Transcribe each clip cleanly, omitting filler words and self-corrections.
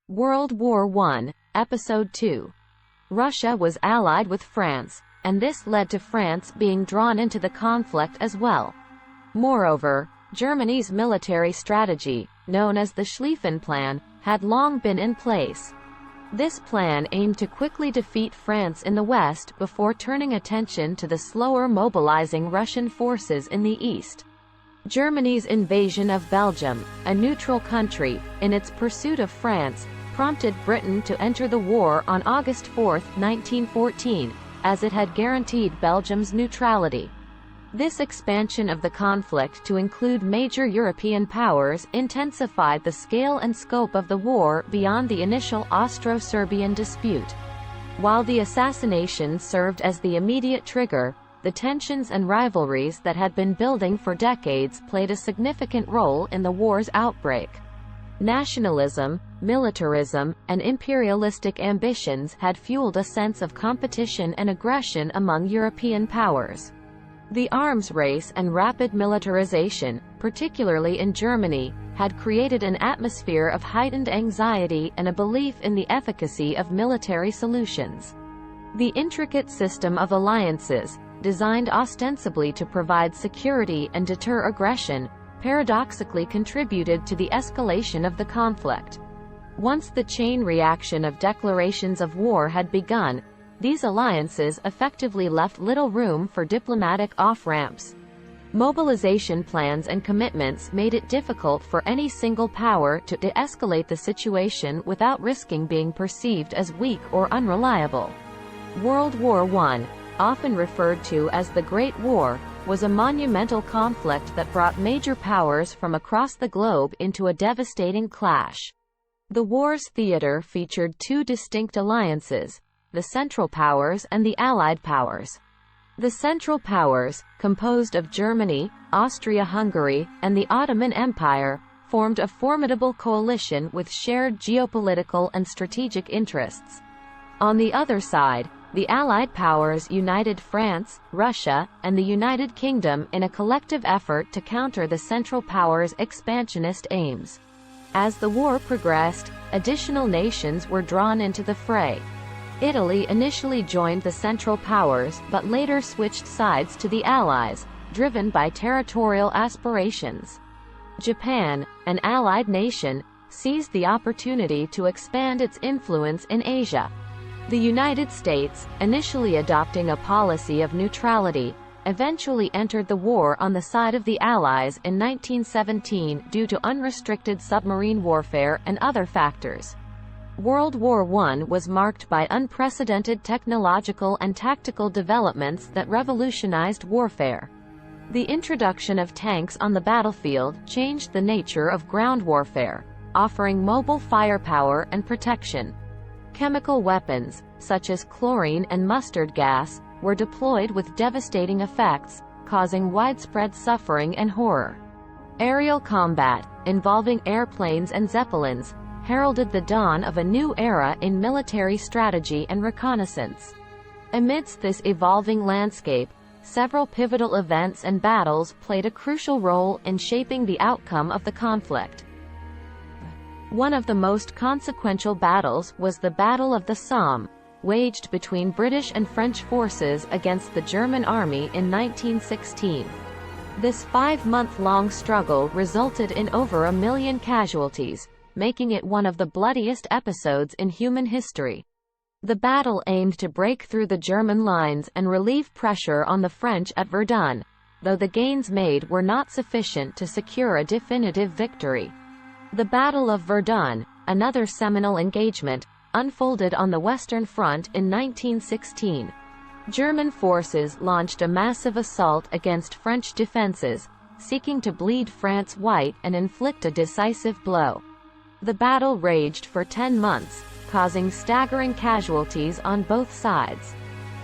World War I, Episode 2. Russia was allied with France, and this led to France being drawn into the conflict as well. Moreover, Germany's military strategy, known as the Schlieffen Plan, had long been in place. This plan aimed to quickly defeat France in the west before turning attention to the slower mobilizing Russian forces in the east. Germany's invasion of Belgium, a neutral country, in its pursuit of France, prompted Britain to enter the war on August 4, 1914, as it had guaranteed Belgium's neutrality. This expansion of the conflict to include major European powers intensified the scale and scope of the war beyond the initial Austro-Serbian dispute. While the assassination served as the immediate trigger, the tensions and rivalries that had been building for decades played a significant role in the war's outbreak. Nationalism, militarism, and imperialistic ambitions had fueled a sense of competition and aggression among European powers. The arms race and rapid militarization, particularly in Germany, had created an atmosphere of heightened anxiety and a belief in the efficacy of military solutions. The intricate system of alliances, designed ostensibly to provide security and deter aggression, paradoxically contributed to the escalation of the conflict. Once the chain reaction of declarations of war had begun, these alliances effectively left little room for diplomatic off-ramps. Mobilization plans and commitments made it difficult for any single power to de-escalate the situation without risking being perceived as weak or unreliable. World War I, often referred to as the Great War, was a monumental conflict that brought major powers from across the globe into a devastating clash. The war's theater featured two distinct alliances: the Central Powers and the Allied Powers. The Central Powers, composed of Germany, Austria-Hungary, and the Ottoman Empire, formed a formidable coalition with shared geopolitical and strategic interests. On the other side, the Allied Powers united France, Russia, and the United Kingdom in a collective effort to counter the Central Powers' expansionist aims. As the war progressed, additional nations were drawn into the fray. Italy initially joined the Central Powers but later switched sides to the Allies, driven by territorial aspirations. Japan, an allied nation, seized the opportunity to expand its influence in Asia. The United States, initially adopting a policy of neutrality, eventually entered the war on the side of the Allies in 1917 due to unrestricted submarine warfare and other factors. World War I was marked by unprecedented technological and tactical developments that revolutionized warfare. The introduction of tanks on the battlefield changed the nature of ground warfare, offering mobile firepower and protection. Chemical weapons, such as chlorine and mustard gas, were deployed with devastating effects, causing widespread suffering and horror. Aerial combat, involving airplanes and zeppelins, heralded the dawn of a new era in military strategy and reconnaissance. Amidst this evolving landscape, several pivotal events and battles played a crucial role in shaping the outcome of the conflict. One of the most consequential battles was the Battle of the Somme, waged between British and French forces against the German army in 1916. This 5-month-long struggle resulted in over 1 million casualties, making it one of the bloodiest episodes in human history. The battle aimed to break through the German lines and relieve pressure on the French at Verdun, though the gains made were not sufficient to secure a definitive victory. The Battle of Verdun, another seminal engagement, unfolded on the Western Front in 1916. German forces launched a massive assault against French defenses, seeking to bleed France white and inflict a decisive blow. The battle raged for 10 months, causing staggering casualties on both sides.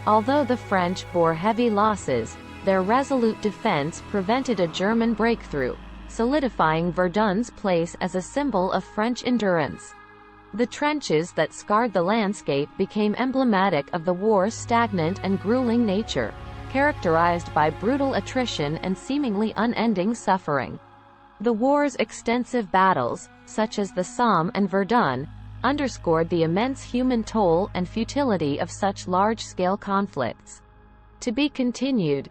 Although the French bore heavy losses, their resolute defense prevented a German breakthrough, solidifying Verdun's place as a symbol of French endurance. The trenches that scarred the landscape became emblematic of the war's stagnant and grueling nature, characterized by brutal attrition and seemingly unending suffering. The war's extensive battles, such as the Somme and Verdun, underscored the immense human toll and futility of such large-scale conflicts. To be continued.